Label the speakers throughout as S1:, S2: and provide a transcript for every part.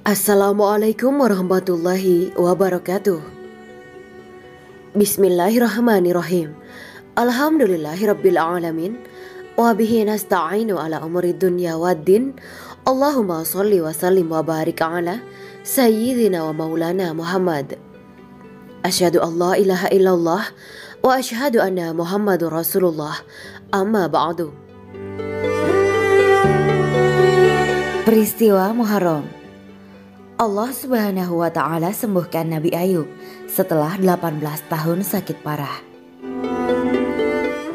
S1: Assalamualaikum warahmatullahi wabarakatuh. Bismillahirrahmanirrahim. Alhamdulillahirabbil alamin. Wa bihi nasta'inu ala umuri dunya waddin. Allahumma shalli wa sallim wa barik ala sayyidina wa maulana Muhammad. Asyhadu an la ilaha illallah wa asyhadu anna Muhammadur Rasulullah. Amma ba'du. Peristiwa Muharram. Allah Subhanahu wa Ta'ala sembuhkan Nabi Ayub setelah 18 tahun sakit parah.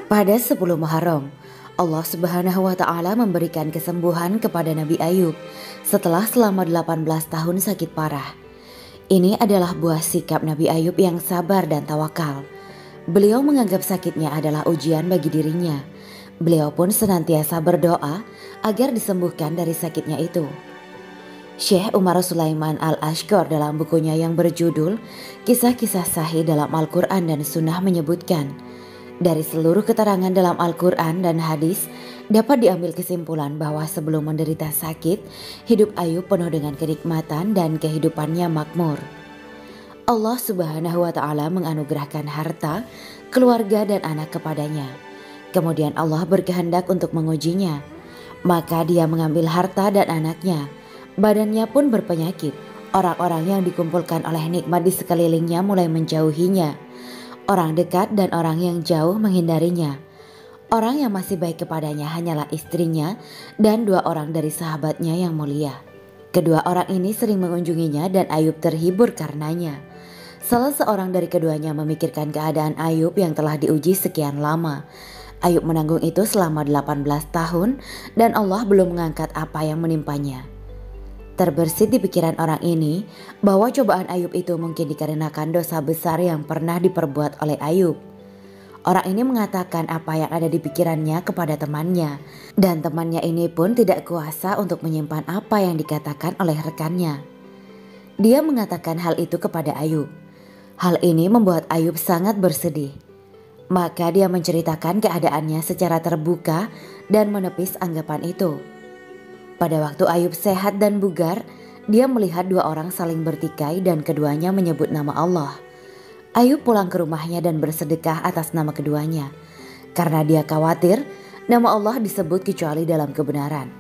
S1: Pada 10 Muharram, Allah Subhanahu wa Ta'ala memberikan kesembuhan kepada Nabi Ayub setelah selama 18 tahun sakit parah. Ini adalah buah sikap Nabi Ayub yang sabar dan tawakal. Beliau menganggap sakitnya adalah ujian bagi dirinya. Beliau pun senantiasa berdoa agar disembuhkan dari sakitnya itu. Syekh Umar Sulaiman Al-Ashqar dalam bukunya yang berjudul Kisah-Kisah Sahih dalam Al-Quran dan Sunnah menyebutkan, dari seluruh keterangan dalam Al-Quran dan hadis dapat diambil kesimpulan bahwa sebelum menderita sakit, hidup Ayub penuh dengan kenikmatan dan kehidupannya makmur. Allah Subhanahu wa Ta'ala menganugerahkan harta, keluarga dan anak kepadanya. Kemudian Allah berkehendak untuk mengujinya, maka dia mengambil harta dan anaknya. Badannya pun berpenyakit. Orang-orang yang dikumpulkan oleh nikmat di sekelilingnya mulai menjauhinya. Orang dekat dan orang yang jauh menghindarinya. Orang yang masih baik kepadanya hanyalah istrinya dan 2 orang dari sahabatnya yang mulia. Kedua orang ini sering mengunjunginya dan Ayub terhibur karenanya. Salah seorang dari keduanya memikirkan keadaan Ayub yang telah diuji sekian lama. Ayub menanggung itu selama 18 tahun dan Allah belum mengangkat apa yang menimpanya. Terbersit di pikiran orang ini bahwa cobaan Ayub itu mungkin dikarenakan dosa besar yang pernah diperbuat oleh Ayub. Orang ini mengatakan apa yang ada di pikirannya kepada temannya, dan temannya ini pun tidak kuasa untuk menyimpan apa yang dikatakan oleh rekannya. Dia mengatakan hal itu kepada Ayub. Hal ini membuat Ayub sangat bersedih. Maka dia menceritakan keadaannya secara terbuka dan menepis anggapan itu. Pada waktu Ayub sehat dan bugar, dia melihat 2 orang saling bertikai dan keduanya menyebut nama Allah. Ayub pulang ke rumahnya dan bersedekah atas nama keduanya, karena dia khawatir nama Allah disebut kecuali dalam kebenaran.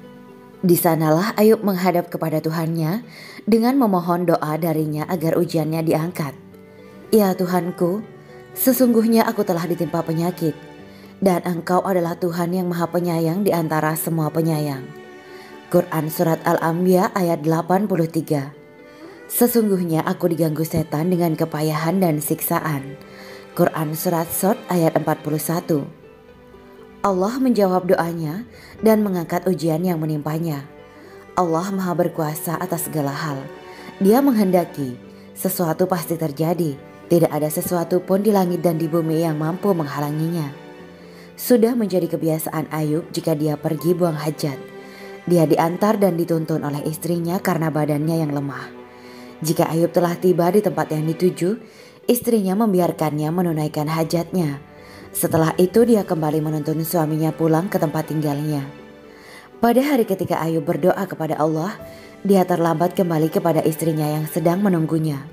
S1: Di sanalah Ayub menghadap kepada Tuhannya dengan memohon doa darinya agar ujiannya diangkat. Ya Tuhanku, sesungguhnya aku telah ditimpa penyakit, dan Engkau adalah Tuhan yang Maha Penyayang di antara semua penyayang. Quran Surat Al-Anbiya ayat 83. Sesungguhnya aku diganggu setan dengan kepayahan dan siksaan. Quran Surat Sot ayat 41. Allah menjawab doanya dan mengangkat ujian yang menimpanya. Allah Maha Berkuasa atas segala hal. Dia menghendaki, sesuatu pasti terjadi. Tidak ada sesuatu pun di langit dan di bumi yang mampu menghalanginya. Sudah menjadi kebiasaan Ayub jika dia pergi buang hajat. Dia diantar dan dituntun oleh istrinya karena badannya yang lemah. Jika Ayub telah tiba di tempat yang dituju, istrinya membiarkannya menunaikan hajatnya. Setelah itu dia kembali menuntun suaminya pulang ke tempat tinggalnya. Pada hari ketika Ayub berdoa kepada Allah, dia terlambat kembali kepada istrinya yang sedang menunggunya.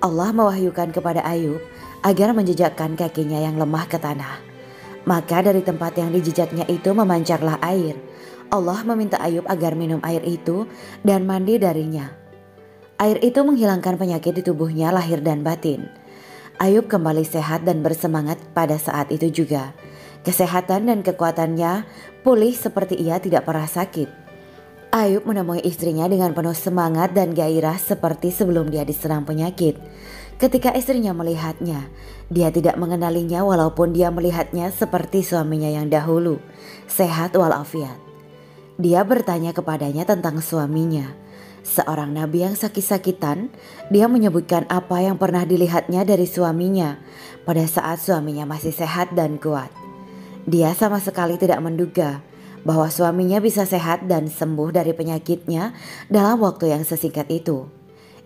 S1: Allah mewahyukan kepada Ayub agar menjejakkan kakinya yang lemah ke tanah. Maka dari tempat yang dijejaknya itu memancarlah air. Allah meminta Ayub agar minum air itu dan mandi darinya. Air itu menghilangkan penyakit di tubuhnya lahir dan batin. Ayub kembali sehat dan bersemangat pada saat itu juga. Kesehatan dan kekuatannya pulih seperti ia tidak pernah sakit. Ayub menemui istrinya dengan penuh semangat dan gairah seperti sebelum dia diserang penyakit. Ketika istrinya melihatnya, dia tidak mengenalinya walaupun dia melihatnya seperti suaminya yang dahulu, sehat walafiat. Dia bertanya kepadanya tentang suaminya. Seorang nabi yang sakit-sakitan, dia menyebutkan apa yang pernah dilihatnya dari suaminya pada saat suaminya masih sehat dan kuat. Dia sama sekali tidak menduga bahwa suaminya bisa sehat dan sembuh dari penyakitnya dalam waktu yang sesingkat itu,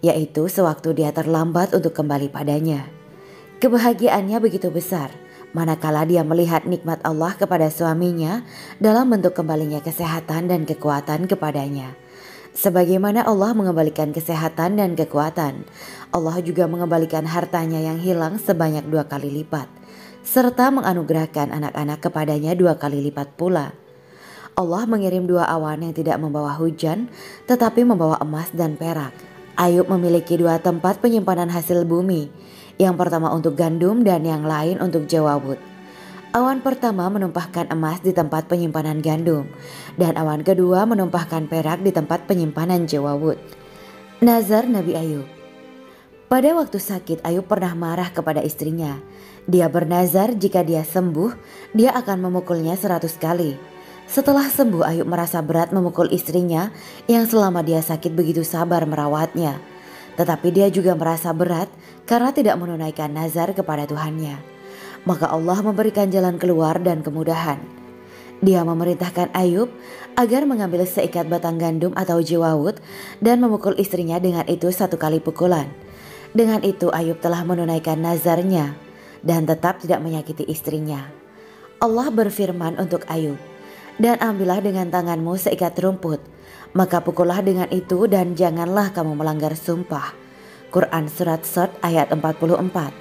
S1: yaitu sewaktu dia terlambat untuk kembali padanya. Kebahagiaannya begitu besar manakala dia melihat nikmat Allah kepada suaminya dalam bentuk kembalinya kesehatan dan kekuatan kepadanya. Sebagaimana Allah mengembalikan kesehatan dan kekuatan, Allah juga mengembalikan hartanya yang hilang sebanyak 2 kali lipat, serta menganugerahkan anak-anak kepadanya 2 kali lipat pula. Allah mengirim 2 awan yang tidak membawa hujan, tetapi membawa emas dan perak. Ayub memiliki 2 tempat penyimpanan hasil bumi, yang pertama untuk gandum dan yang lain untuk jawabut. Awan pertama menumpahkan emas di tempat penyimpanan gandum, dan awan kedua menumpahkan perak di tempat penyimpanan jawabut. Nazar Nabi Ayub. Pada waktu sakit, Ayub pernah marah kepada istrinya. Dia bernazar jika dia sembuh, dia akan memukulnya 100 kali. Setelah sembuh, Ayub merasa berat memukul istrinya yang selama dia sakit begitu sabar merawatnya. Tetapi dia juga merasa berat karena tidak menunaikan nazar kepada Tuhannya. Maka Allah memberikan jalan keluar dan kemudahan. Dia memerintahkan Ayub agar mengambil seikat batang gandum atau jewawut dan memukul istrinya dengan itu 1 kali pukulan. Dengan itu Ayub telah menunaikan nazarnya dan tetap tidak menyakiti istrinya. Allah berfirman untuk Ayub, "Dan ambillah dengan tanganmu seikat rumput, maka pukullah dengan itu dan janganlah kamu melanggar sumpah." Quran Surat Shad ayat 44.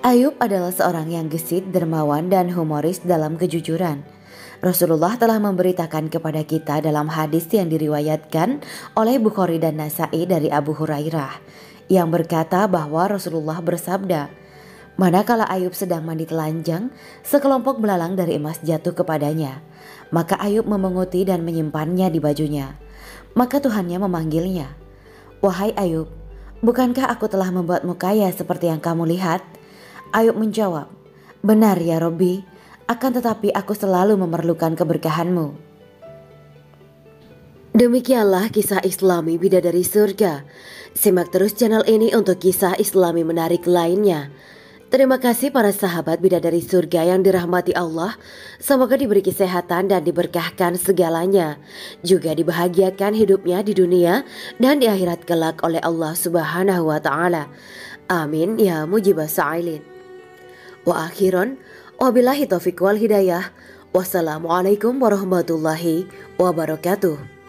S1: Ayub adalah seorang yang gesit, dermawan, dan humoris dalam kejujuran. Rasulullah telah memberitakan kepada kita dalam hadis yang diriwayatkan oleh Bukhari dan Nasai dari Abu Hurairah, yang berkata bahwa Rasulullah bersabda, "Manakala Ayub sedang mandi telanjang, sekelompok belalang dari emas jatuh kepadanya. Maka Ayub memunguti dan menyimpannya di bajunya. Maka Tuhannya memanggilnya, 'Wahai Ayub, bukankah aku telah membuatmu kaya seperti yang kamu lihat?' Ayub menjawab, 'Benar ya Robbi, akan tetapi aku selalu memerlukan keberkahanmu.'" Demikianlah kisah Islami Bidadari Surga. Simak terus channel ini untuk kisah Islami menarik lainnya. Terima kasih para sahabat Bidadari Surga yang dirahmati Allah. Semoga diberi kesehatan dan diberkahkan segalanya. Juga dibahagiakan hidupnya di dunia dan di akhirat kelak oleh Allah Subhanahu wa Ta'ala. Amin ya mujibas sa'ilin. Wa akhiran, wabillahi taufiq wal hidayah. Wassalamualaikum warahmatullahi wabarakatuh.